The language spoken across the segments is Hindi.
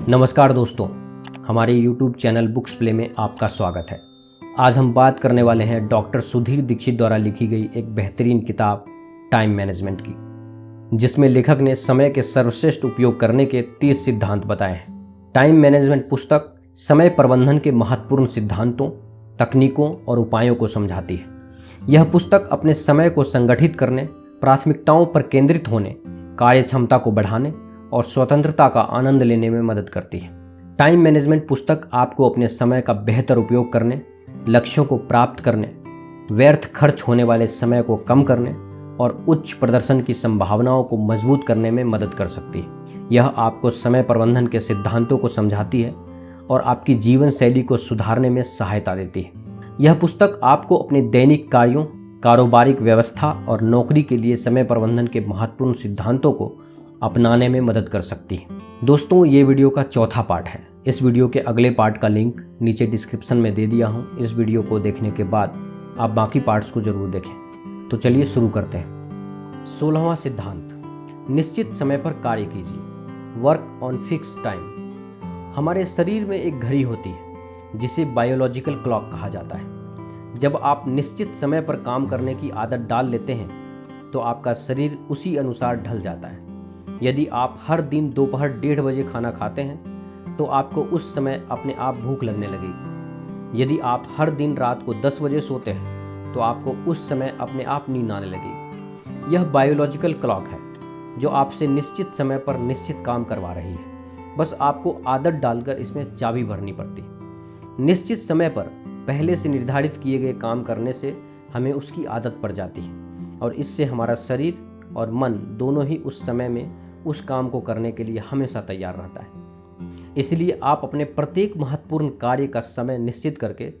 नमस्कार दोस्तों, हमारे YouTube चैनल बुक्स प्ले में आपका स्वागत है। आज हम बात करने वाले हैं डॉक्टर सुधीर दीक्षित द्वारा लिखी गई एक बेहतरीन किताब टाइम मैनेजमेंट की, जिसमें लेखक ने समय के सर्वश्रेष्ठ उपयोग करने के 30 सिद्धांत बताए हैं। टाइम मैनेजमेंट पुस्तक समय प्रबंधन के महत्वपूर्ण सिद्धांतों, तकनीकों और उपायों को समझाती है। यह पुस्तक अपने समय को संगठित करने, प्राथमिकताओं पर केंद्रित होने, कार्य क्षमता को बढ़ाने और स्वतंत्रता का आनंद लेने में मदद करती है। टाइम मैनेजमेंट पुस्तक आपको अपने समय का बेहतर उपयोग करने, लक्ष्यों को प्राप्त करने, व्यर्थ खर्च होने वाले समय को कम करने और उच्च प्रदर्शन की संभावनाओं को मजबूत करने में मदद कर सकती है। यह आपको समय प्रबंधन के सिद्धांतों को समझाती है और आपकी जीवन शैली को सुधारने में सहायता देती है। यह पुस्तक आपको अपने दैनिक कार्यों, कारोबारिक व्यवस्था और नौकरी के लिए समय प्रबंधन के महत्वपूर्ण सिद्धांतों को अपनाने में मदद कर सकती है। दोस्तों, ये वीडियो का चौथा पार्ट है। इस वीडियो के अगले पार्ट का लिंक नीचे डिस्क्रिप्शन में दे दिया हूँ। इस वीडियो को देखने के बाद आप बाकी पार्ट्स को जरूर देखें। तो चलिए शुरू करते हैं। 16वां सिद्धांत, निश्चित समय पर कार्य कीजिए। Work on fix time. हमारे शरीर में एक घड़ी होती है जिसे बायोलॉजिकल क्लॉक कहा जाता है। जब आप निश्चित समय पर काम करने की आदत डाल लेते हैं तो आपका शरीर उसी अनुसार ढल जाता है। यदि आप हर दिन दोपहर 1:30 बजे खाना खाते हैं तो आपको उस समय अपने आप भूख लगने लगेगी। यदि आप हर दिन रात को 10 बजे सोते हैं तो आपको उस समय अपने आप नींद आने लगेगी। यह बायोलॉजिकल क्लॉक है जो आपसे निश्चित समय पर निश्चित काम करवा रही है। बस आपको आदत डालकर इसमें चाबी भरनी पड़ती। निश्चित समय पर पहले से निर्धारित किए गए काम करने से हमें उसकी आदत पड़ जाती है और इससे हमारा शरीर और मन दोनों ही उस समय में उस काम को करने के लिए हमेशा तैयार रहता है। इसलिए आप अपने प्रत्येक महत्वपूर्ण कार्य का समय निश्चित करके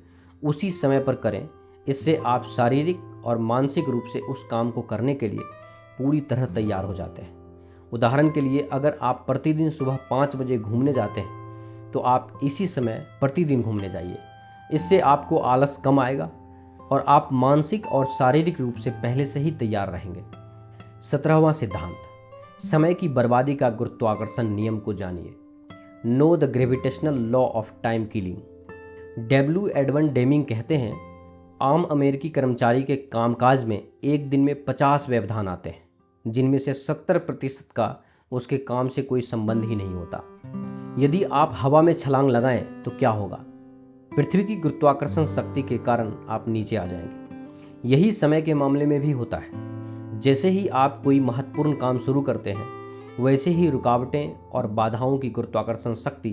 उसी समय पर करें। इससे आप शारीरिक और मानसिक रूप से उस काम को करने के लिए पूरी तरह तैयार हो जाते हैं। उदाहरण के लिए, अगर आप प्रतिदिन सुबह 5 बजे घूमने जाते हैं तो आप इसी समय प्रतिदिन घूमने जाइए। इससे आपको आलस कम आएगा और आप मानसिक और शारीरिक रूप से पहले से ही तैयार रहेंगे। 17वां सिद्धांत, समय की बर्बादी का गुरुत्वाकर्षण नियम को जानिए। Know the gravitational law of time killing. W Edwan Deming कहते हैं, आम अमेरिकी कर्मचारी के कामकाज में एक दिन में 50 व्यवधान आते हैं, जिनमें से 70% का उसके काम से कोई संबंध ही नहीं होता। यदि आप हवा में छलांग लगाएं तो क्या होगा? पृथ्वी की गुरुत्वाकर्षण शक्ति के कारण आप नीचे आ जाएंगे। यही समय के मामले में भी होता है। जैसे ही आप कोई महत्वपूर्ण काम शुरू करते हैं वैसे ही रुकावटें और बाधाओं की गुरुत्वाकर्षण शक्ति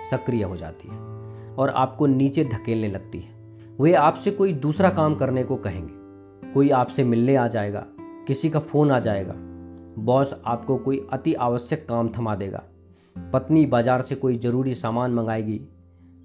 सक्रिय हो जाती है और आपको नीचे धकेलने लगती है। वे आपसे कोई दूसरा काम करने को कहेंगे। कोई आपसे मिलने आ जाएगा, किसी का फ़ोन आ जाएगा, बॉस आपको कोई अति आवश्यक काम थमा देगा, पत्नी बाजार से कोई ज़रूरी सामान मंगाएगी,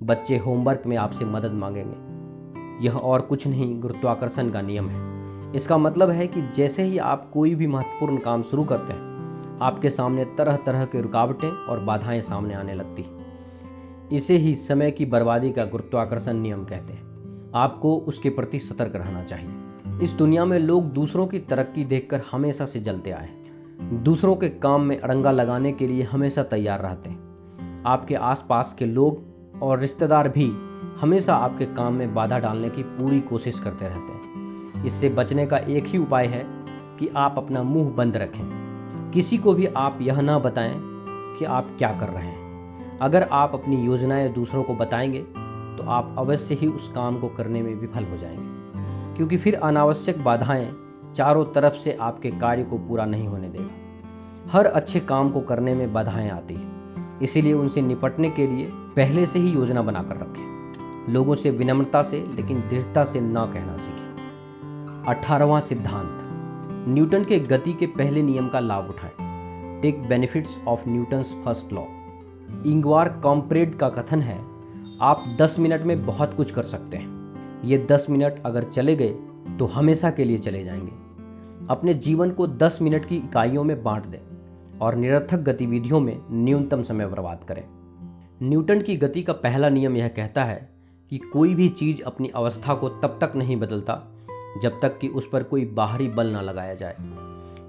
बच्चे होमवर्क में आपसे मदद मांगेंगे। यह और कुछ नहीं, गुरुत्वाकर्षण का नियम है। इसका मतलब है कि जैसे ही आप कोई भी महत्वपूर्ण काम शुरू करते हैं आपके सामने तरह तरह के रुकावटें और बाधाएं सामने आने लगती हैं। इसे ही समय की बर्बादी का गुरुत्वाकर्षण नियम कहते हैं। आपको उसके प्रति सतर्क रहना चाहिए। इस दुनिया में लोग दूसरों की तरक्की देखकर हमेशा से जलते आए हैं, दूसरों के काम में अड़ंगा लगाने के लिए हमेशा तैयार रहते हैं। आपके आसपास के लोग और रिश्तेदार भी हमेशा आपके काम में बाधा डालने की पूरी कोशिश करते रहते हैं। इससे बचने का एक ही उपाय है कि आप अपना मुंह बंद रखें। किसी को भी आप यह ना बताएं कि आप क्या कर रहे हैं। अगर आप अपनी योजनाएं दूसरों को बताएंगे तो आप अवश्य ही उस काम को करने में विफल हो जाएंगे, क्योंकि फिर अनावश्यक बाधाएं चारों तरफ से आपके कार्य को पूरा नहीं होने देगा। हर अच्छे काम को करने में बाधाएं आती हैं, इसीलिए उनसे निपटने के लिए पहले से ही योजना बनाकर रखें। लोगों से विनम्रता से लेकिन दृढ़ता से ना कहना सीखें। 18वां सिद्धांत, न्यूटन के गति के पहले नियम का लाभ उठाएं। Take benefits of Newton's first law. Ingvar Kamprad का कथन है, आप 10 मिनट में बहुत कुछ कर सकते हैं। ये 10 मिनट अगर चले गए तो हमेशा के लिए चले जाएंगे। अपने जीवन को 10 मिनट की इकाइयों में बांट दें और निरर्थक गतिविधियों में न्यूनतम समय बर्बाद करें। न्यूटन की गति का पहला नियम यह कहता है कि कोई भी चीज़ अपनी अवस्था को तब तक नहीं बदलता जब तक कि उस पर कोई बाहरी बल ना लगाया जाए।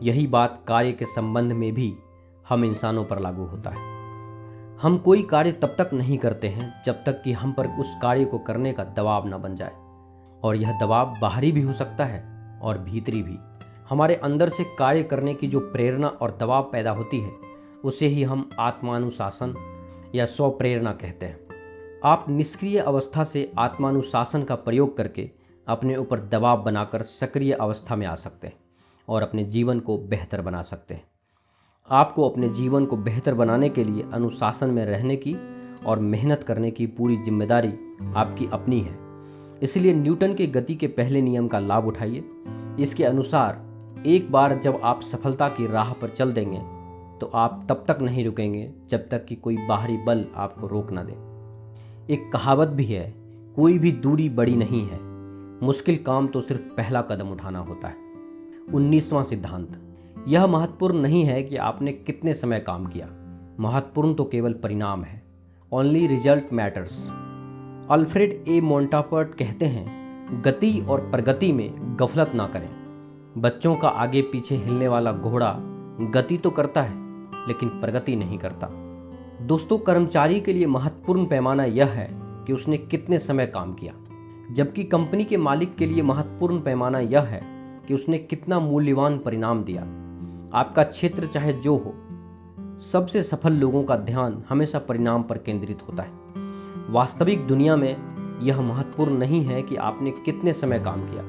यही बात कार्य के संबंध में भी हम इंसानों पर लागू होता है। हम कोई कार्य तब तक नहीं करते हैं जब तक कि हम पर उस कार्य को करने का दबाव न बन जाए, और यह दबाव बाहरी भी हो सकता है और भीतरी भी। हमारे अंदर से कार्य करने की जो प्रेरणा और दबाव पैदा होती है उसे ही हम आत्मानुशासन या स्वप्रेरणा कहते हैं। आप निष्क्रिय अवस्था से आत्मानुशासन का प्रयोग करके अपने ऊपर दबाव बनाकर सक्रिय अवस्था में आ सकते हैं और अपने जीवन को बेहतर बना सकते हैं। आपको अपने जीवन को बेहतर बनाने के लिए अनुशासन में रहने की और मेहनत करने की पूरी जिम्मेदारी आपकी अपनी है। इसलिए न्यूटन के गति के पहले नियम का लाभ उठाइए। इसके अनुसार एक बार जब आप सफलता की राह पर चल देंगे तो आप तब तक नहीं रुकेंगे जब तक कि कोई बाहरी बल आपको रोक ना दे। एक कहावत भी है, कोई भी दूरी बड़ी नहीं है, मुश्किल काम तो सिर्फ पहला कदम उठाना होता है। 19वां सिद्धांत, यह महत्वपूर्ण नहीं है कि आपने कितने समय काम किया, महत्वपूर्ण तो केवल परिणाम है। Only result matters. अल्फ्रेड ए मोंटापर्ट कहते हैं, गति और प्रगति में गफलत ना करें। बच्चों का आगे पीछे हिलने वाला घोड़ा गति तो करता है लेकिन प्रगति नहीं करता। दोस्तों, कर्मचारी के लिए महत्वपूर्ण पैमाना यह है कि उसने कितने समय काम किया, जबकि कंपनी के मालिक के लिए महत्वपूर्ण पैमाना यह है कि उसने कितना मूल्यवान परिणाम दिया। आपका क्षेत्र चाहे जो हो, सबसे सफल लोगों का ध्यान हमेशा परिणाम पर केंद्रित होता है। वास्तविक दुनिया में यह महत्वपूर्ण नहीं है कि आपने कितने समय काम किया,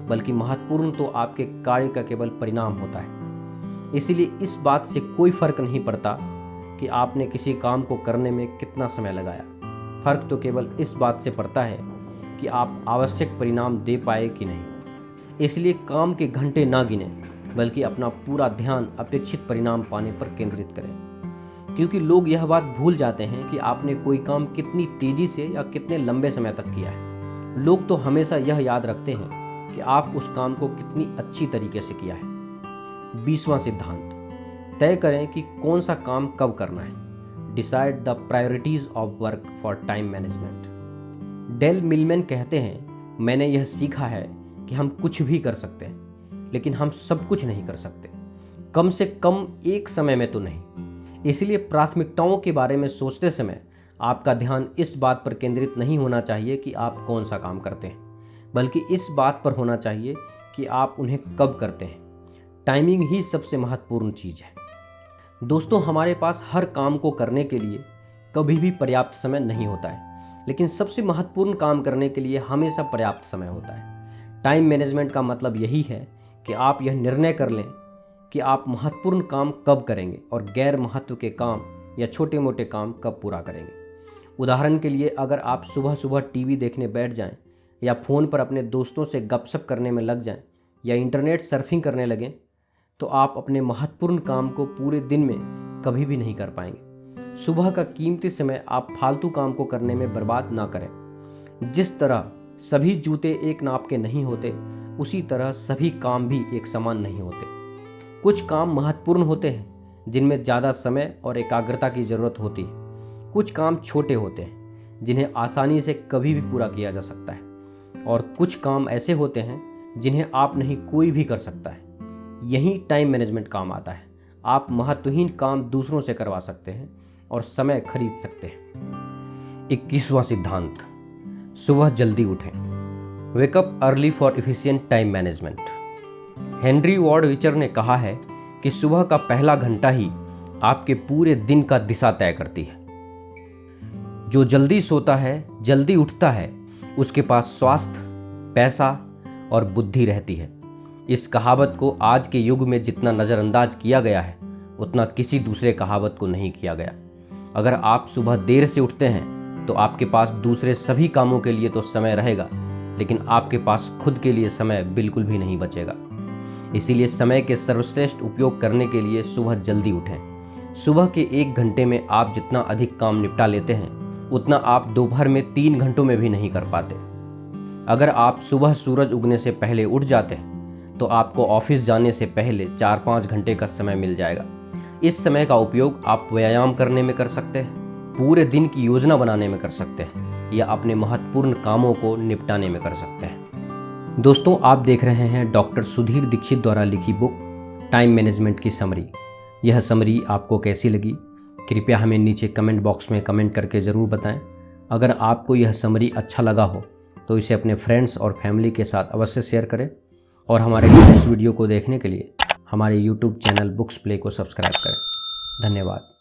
बल्कि महत्वपूर्ण तो आपके कार्य का केवल परिणाम होता है। इसीलिए इस बात से कोई फर्क नहीं पड़ता कि आपने किसी काम को करने में कितना समय लगाया। फर्क तो केवल इस बात से पड़ता है कि आप आवश्यक परिणाम दे पाए कि नहीं। इसलिए काम के घंटे ना गिने, बल्कि अपना पूरा ध्यान अपेक्षित परिणाम पाने पर केंद्रित करें। क्योंकि लोग यह बात भूल जाते हैं कि आपने कोई काम कितनी तेजी से या कितने लंबे समय तक किया है। लोग तो हमेशा यह याद रखते हैं कि आप उस काम को कितनी अच्छी तरीके से किया है। 20वां सिद्धांत, तय करें कि कौन सा काम कब करना है। Decide the priorities of work for time management. Dale Millman कहते हैं, मैंने यह सीखा है कि हम कुछ भी कर सकते हैं, लेकिन हम सब कुछ नहीं कर सकते, कम से कम एक समय में तो नहीं। इसलिए प्राथमिकताओं के बारे में सोचते समय आपका ध्यान इस बात पर केंद्रित नहीं होना चाहिए कि आप कौन सा काम करते हैं, बल्कि इस बात पर होना चाहिए कि आप उन्हें कब करते हैं। टाइमिंग ही सबसे महत्वपूर्ण चीज़ है। दोस्तों, हमारे पास हर काम को करने के लिए कभी भी पर्याप्त समय नहीं होता है, लेकिन सबसे महत्वपूर्ण काम करने के लिए हमेशा पर्याप्त समय होता है। टाइम मैनेजमेंट का मतलब यही है कि आप यह निर्णय कर लें कि आप महत्वपूर्ण काम कब करेंगे और गैर महत्व के काम या छोटे मोटे काम कब पूरा करेंगे। उदाहरण के लिए, अगर आप सुबह सुबह टीवी देखने बैठ जाएं या फ़ोन पर अपने दोस्तों से गपशप करने में लग जाएं या इंटरनेट सर्फिंग करने लगें, तो आप अपने महत्वपूर्ण काम को पूरे दिन में कभी भी नहीं कर पाएंगे। सुबह का कीमती समय आप फालतू काम को करने में बर्बाद ना करें। जिस तरह सभी जूते एक नाप के नहीं होते, उसी तरह सभी काम भी एक समान नहीं होते। कुछ काम महत्वपूर्ण होते हैं जिनमें ज़्यादा समय और एकाग्रता की ज़रूरत होती है। कुछ काम छोटे होते हैं जिन्हें आसानी से कभी भी पूरा किया जा सकता है, और कुछ काम ऐसे होते हैं जिन्हें आप नहीं कोई भी कर सकता है। यही टाइम मैनेजमेंट काम आता है। आप महत्वहीन काम दूसरों से करवा सकते हैं और समय खरीद सकते हैं। 21वां सिद्धांत, सुबह जल्दी उठें। Wake up early for efficient time management. Henry ward विचर ने कहा है कि सुबह का पहला घंटा ही आपके पूरे दिन का दिशा तय करती है। जो जल्दी सोता है, जल्दी उठता है, उसके पास स्वास्थ्य, पैसा और बुद्धि रहती है। इस कहावत को आज के युग में जितना नज़रअंदाज किया गया है, उतना किसी दूसरे कहावत को नहीं किया गया। अगर आप सुबह देर से उठते हैं तो आपके पास दूसरे सभी कामों के लिए तो समय रहेगा, लेकिन आपके पास खुद के लिए समय बिल्कुल भी नहीं बचेगा। इसीलिए समय के सर्वश्रेष्ठ उपयोग करने के लिए सुबह जल्दी उठें। सुबह के 1 घंटे में आप जितना अधिक काम निपटा लेते हैं, उतना आप दोपहर में 3 घंटों में भी नहीं कर पाते। अगर आप सुबह सूरज उगने से पहले उठ जाते हैं तो आपको ऑफिस जाने से पहले 4-5 घंटे का समय मिल जाएगा। इस समय का उपयोग आप व्यायाम करने में कर सकते हैं, पूरे दिन की योजना बनाने में कर सकते हैं, या अपने महत्वपूर्ण कामों को निपटाने में कर सकते हैं। दोस्तों, आप देख रहे हैं डॉक्टर सुधीर दीक्षित द्वारा लिखी बुक टाइम मैनेजमेंट की समरी। यह समरी आपको कैसी लगी कृपया हमें नीचे कमेंट बॉक्स में कमेंट करके ज़रूर बताएं। अगर आपको यह समरी अच्छा लगा हो तो इसे अपने फ्रेंड्स और फैमिली के साथ अवश्य शेयर करें और हमारे लेटेस्ट वीडियो को देखने के लिए हमारे YouTube चैनल बुक्स प्ले को सब्सक्राइब करें। धन्यवाद।